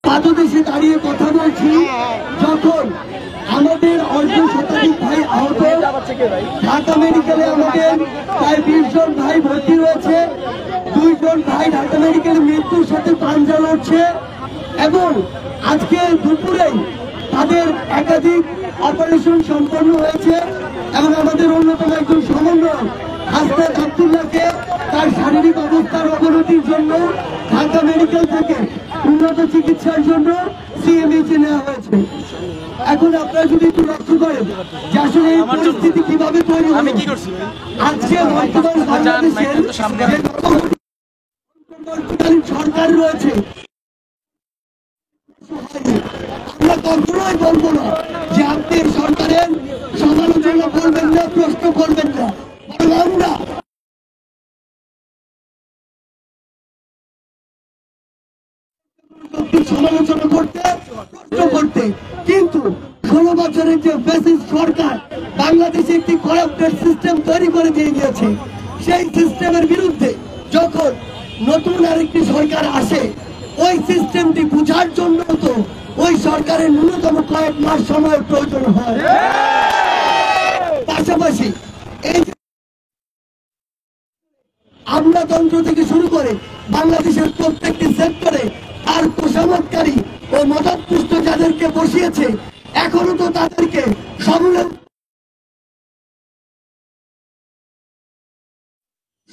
পাদদেশে দাঁড়িয়ে কথা বলছি। যখন আমাদের অর্ধ শতাধিক ভাই আহত, ঢাকা মেডিকেলে আমাদের প্রায় 20 জন ভাই ভর্তি রয়েছে, 2 জন ভাই ঢাকা মেডিকেলে মৃত্যুর সাথে পাঞ্জা লড়ছে এবং আজকে দুপুরে তাদের একাধিক অপারেশন সম্পন্ন হয়েছে এবং আমাদের অন্যতম একজন সমন্বয় হাসনাত আব্দুল্লাহকে তার শারীরিক অবস্থার অবনতির জন্য ঢাকা মেডিকেল থেকে উন্নত চিকিৎসার জন্য সিএমএইচে নেওয়া হয়েছে। এখন আপনারা যদি একটু লক্ষ্য করেন যে আসলে এই পরিস্থিতি কিভাবে তৈরি হবে। আজকে বর্তমান বাংলাদেশের সরকার রয়েছে, আমরা কখনোই বলবো না যে আপনি সরকারের সমালোচনা করবেন না, প্রশ্ন করবেন না, বরং আমরা সমালোচনা করতে, প্রশ্ন করতে। কিন্তু 16 বছরের যে ফ্যাসিস্ট সরকার বাংলাদেশে একটি করাপ্টেড সিস্টেম তৈরি করে দিয়ে গিয়েছে, সেই সিস্টেমের বিরুদ্ধে যখন নতুন আরেকটি সরকার আসে, ওই সিস্টেমটি বুঝার জন্য তো ওই সরকারের ন্যূনতম কয়েক মাস সময়ের প্রয়োজন হয়। পাশাপাশি এই আমলাতন্ত্র থেকে শুরু করে বাংলাদেশের প্রত্যেকটি সেক্টরে আর তোষামতকারী ও মদতপুষ্ট যাদেরকে বসিয়েছে, এখনো তো তাদেরকে সমূলে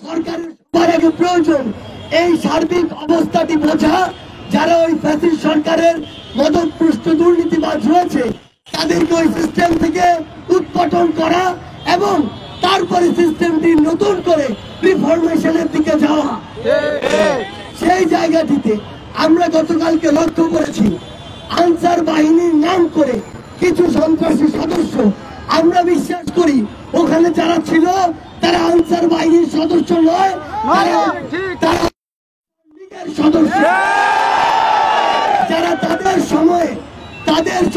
সরকারের সবার আগে প্রয়োজন এই সার্বিক অবস্থাটি বোঝা। যারা ওই ফ্যাসিস্ট সরকারের মদতপুষ্ট দুর্নীতিবাজ রয়েছে তাদেরকে ওই সিস্টেম থেকে উৎপাটন করা এবং তারপরে সিস্টেমটি নতুন করে রিফরমেশনের দিকে যাওয়া। সেই জায়গাটিতে আমরা গতকালকে লক্ষ্য করেছি আনসার বাহিনীর নাম করে কিছু সন্ত্রাসী সদস্য, আমরা বিশ্বাস করি ওখানে যারা ছিল তারা আনসার বাহিনীর সদস্য নয়, তারা লীগের সদস্য, যারা তাদের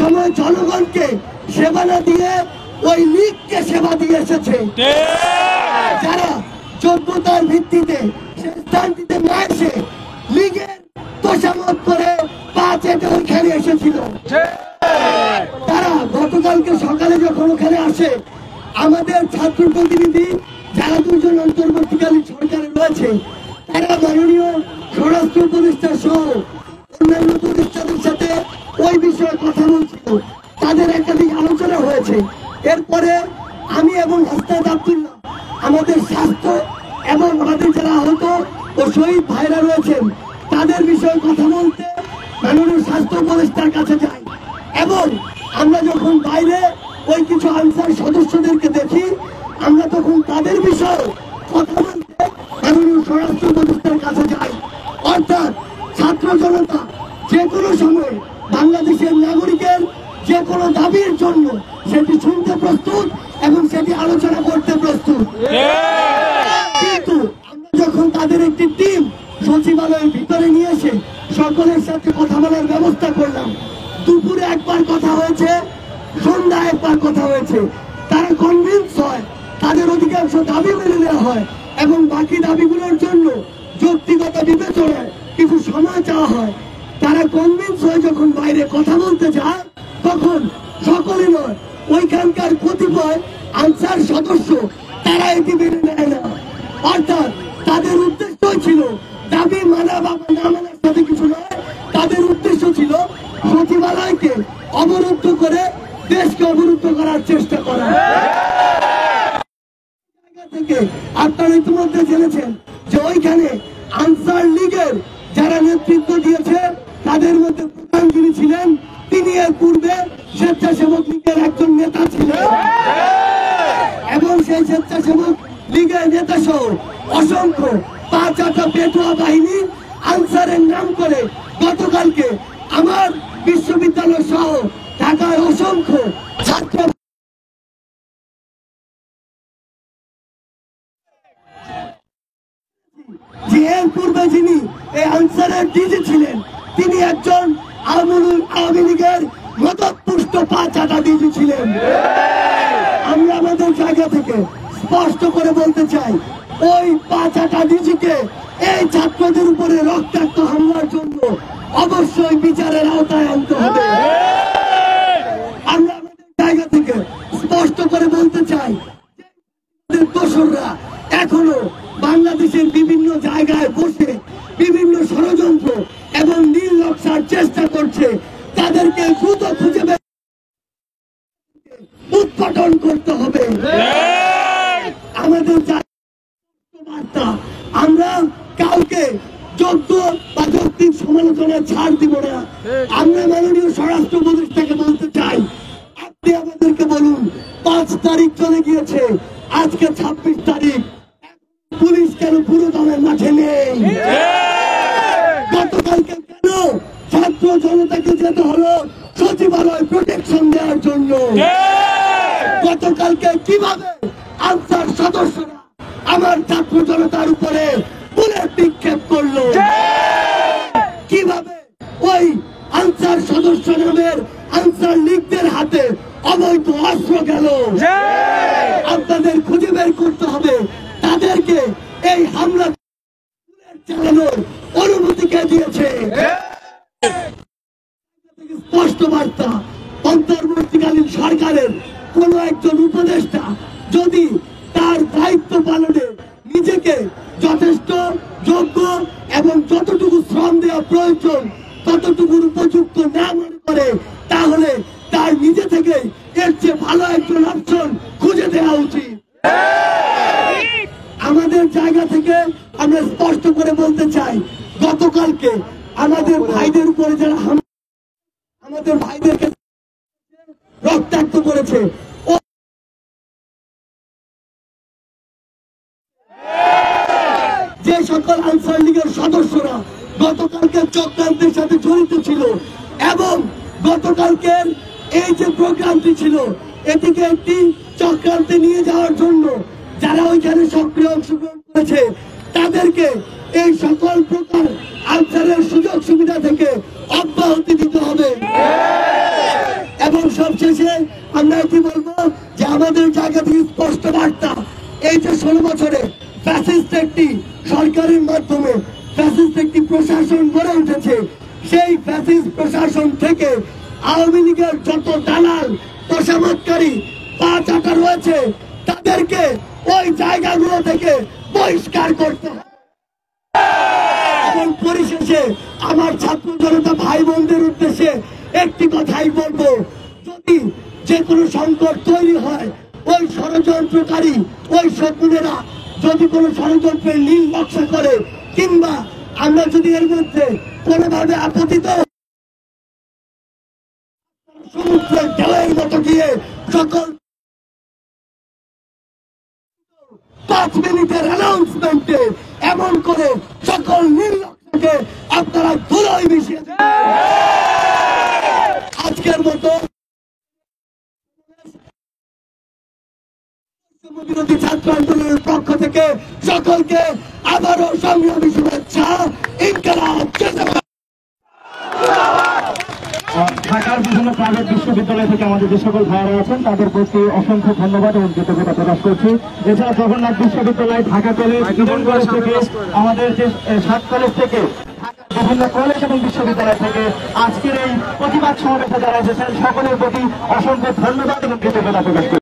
সময় জনগণকে সেবা না দিয়ে ওই লীগকে সেবা দিয়ে এসেছে, যারা যোগ্যতার ভিত্তিতে সে স্থানটিতে না এসে লীগের তোষামত করে পা চেটে ওইখানে এসেছিল। তারা গতকালকে সকালে যখন ওখানে আসে, আমাদের ছাত্র প্রতিনিধি যারা 2 জন অন্তর্বর্তীকালীন সরকারে রয়েছে, তারা মাননীয় স্বরাষ্ট্র উপদেষ্টা সহ অন্যান্য উপদেষ্টাদের সাথে ওই বিষয়ে কথা বলছিল, তাদের একাধিক আলোচনা হয়েছে। এরপরে আমি এবং হাসনাত আব্দুল্লাহ আমাদের স্বাস্থ্য এবং আমাদের যারা আহত ও শহীদ ভাইরা রয়েছেন তাদের বিষয়ে কথা বলতে মাননীয় স্বাস্থ্য উপদেষ্টার কাছে যাই এবং আমরা যখন বাইরে ওই কিছু আনসার সদস্যদেরকে দেখি, আমরা তখন তাদের বিষয়ে কথা বলতে মাননীয় স্বরাষ্ট্র উপদেষ্টার কাছে যাই। অর্থাৎ ছাত্র জনতা যে কোনো সময় বাংলাদেশের নাগরিকের যে কোনো দাবির জন্য সেটি শুনতে প্রস্তুত এবং সেটি আলোচনা করতে প্রস্তুত। কিন্তু আমরা যখন তাদের একটি টিম সচিবালয়ের ভিতরে নিয়ে এসে সকলের সাথে কথা বলার ব্যবস্থা করলাম, দুপুরে একবার কথা হয়েছে, সন্ধ্যা একবার কথা হয়েছে, তারা কনভিন্স হয়, তাদের অধিকাংশ দাবি মেনে নেওয়া হয় এবং বাকি দাবিগুলোর জন্য যৌক্তিকত বিবেচনায় কিছু সময় চাওয়া হয়। তারা কনভিন্স হয়ে যখন বাইরে কথা বলতে যায়, তখন সকলে নয়, ওইখানকার কতিপয় আনসার সদস্য তারা এটি মেনে নেয় না। অর্থাৎ তাদের উদ্দেশ্য ছিল দাবি মানা বা না মানার সাথে কিছু নয়, তাদের উদ্দেশ্য ছিল সচিবালয়কে অবরুদ্ধ করে দেশকে অবরুদ্ধ করার চেষ্টা করা। থেকে আপনারা ইতিমধ্যে জেনেছেন যে ওইখানে আনসার লীগের যারা নেতৃত্ব দিয়েছে তাদের মধ্যে প্রধান যিনি ছিলেন তিনি এর পূর্বে স্বেচ্ছাসেবক লীগের একজন নেতা ছিলেন এবং সেই স্বেচ্ছাসেবক লীগের নেতা সহ অসংখ্য 5-8টা পেটুয়া বাহিনী আনসারের নাম করে গতকালকে আমার বিশ্ববিদ্যালয় সহ ঢাকার অসংখ্য ছাত্র যে এর পূর্বে যিনি এই আনসারের ডিজি ছিলেন তিনি একজন আওয়ামী লীগের মদতপুষ্ট 5-8টা ডিজি ছিলেন। আমরা আমাদের জায়গা থেকে স্পষ্ট করে বলতে চাই, ওই 5-8টা ডিজিকে এই ছাত্রদের উপরে রক্তাক্ত হামলার জন্য অবশ্যই বিচারের আওতায় আনতে হবে। আমরা আমাদের জায়গা থেকে স্পষ্ট করে বলতে চাই, দোসররা এখনো বাংলাদেশের বিভিন্ন জায়গায় বসে বিভিন্ন ষড়যন্ত্র এবং নীল নকশার চেষ্টা করছে, তাদেরকে দ্রুত খুঁজে বের উৎপাদন করতে হবে। আমাদের বার্তা, আমরা কাউকে যোগ্য বা যৌক্তিক সমালোচনা ছাড় দিব না। আমরা মাননীয় স্বরাষ্ট্র উপদেষ্টাকে বলতে চাই, আপনি আমাদেরকে বলুন 5 তারিখ চলে গিয়েছে, আজকে 26 তারিখ, পুলিশ কেন পুরো দমের মাঠে নেই? গতকালকে কেন ছাত্র জনতাকে যেতে হলো সচিবালয় প্রোটেকশন দেওয়ার জন্য? গতকালকে কিভাবে আনসার সদস্যরা আমার ছাত্র জনতার উপরে বুলেট নিক্ষেপ করলো? কিভাবে ওই আনসার সদস্য নামের আনসার লীগদের হাতে অবৈধ অস্ত্র গেল? আপনাদের খুঁজে বের করতে হবে তাদেরকে এই হামলা চালানোর অনুমতিকে দিয়েছে। স্পষ্ট বার্তা, অন্তর্বর্তীকালীন সরকারের কোন একজন উপদেষ্টা যদি তার দায়িত্ব পালনে নিজেকে যথেষ্ট যোগ্য এবং যতটুকু শ্রম দেওয়া প্রয়োজন ততটুকুর উপযুক্ত না মনে করে, তাহলে তার নিজে থেকে এর চেয়ে ভালো একজন অপশন খুঁজে দেওয়া উচিত। আমাদের জায়গা থেকে আমরা স্পষ্ট করে বলতে চাই, গতকালকে আমাদের ভাইদের উপরে যারা আমাদের ভাইদেরকে রক্তাক্ত করেছে, যে সকল আনসার লীগের সদস্যরা গতকালকে চক্রান্তের সাথে জড়িত ছিল এবং গতকালকের এই যে প্রোগ্রামটি ছিল এটিকে একটি চক্রান্তে নিয়ে যাওয়ার জন্য যারা ওইখানে সক্রিয় অংশগ্রহণ করেছে তাদেরকে এই সকল প্রকার আনসারের সুযোগ সুবিধা থেকে অব্যাহতি দিতে হবে। এবং সবশেষে আমরা এটি বলবো যে আমাদের জায়গা থেকে স্পষ্ট বার্তা, এই যে 16 বছরে ফ্যাসিস্ট একটি সরকারের মাধ্যমে ফ্যাসিস্ট একটি প্রশাসন গড়ে উঠেছে, সেই ফ্যাসিস্ট প্রশাসন থেকে আওয়ামী লীগের যত দালাল তোষামতকারী পা চাটা রয়েছে তাদেরকে ওই জায়গাগুলো থেকে বহিষ্কার করতে হবে। এবং পরিশেষে আমার ছাত্র জনতা ভাই বোনদের উদ্দেশ্যে একটি কথাই বলবো, যদি যে কোনো সংকট তৈরি হয়, ওই ষড়যন্ত্রকারী ওই শত্রুরা যদি কোনো ষড়যন্ত্রের নীল নকশা করে কিংবা আমরা যদি এর মধ্যে কোনোভাবে আপতিত সমুদ্রের ঢেউয়ের মতো গিয়ে সকল 5 মিনিটের অ্যানাউন্সমেন্টে এমন করে সকল নীল নকশাকে আপনারা ধুলোয় মিশিয়ে দেন। আজকের মতো বিরোধী ছাত্র আন্দোলনের পক্ষ থেকে সকলকে আবারও সংগ্রামী শুভেচ্ছা। ইনকিলাব জিন্দাবাদ। ঢাকার বিভিন্ন প্রাইভেট বিশ্ববিদ্যালয় থেকে আমাদের যে সকল ভাইয়ারা আছেন তাদের প্রতি অসংখ্য ধন্যবাদ এবং কৃতজ্ঞতা প্রকাশ করছি। এছাড়া জগন্নাথ বিশ্ববিদ্যালয়, ঢাকা কলেজ, ইডেন কলেজ থেকে, আমাদের যে 7 কলেজ থেকে, বিভিন্ন কলেজ এবং বিশ্ববিদ্যালয় থেকে আজকের এই প্রতিবাদ সমাবেশে যারা এসেছেন সকলের প্রতি অসংখ্য ধন্যবাদ এবং কৃতজ্ঞতা প্রকাশ করছি।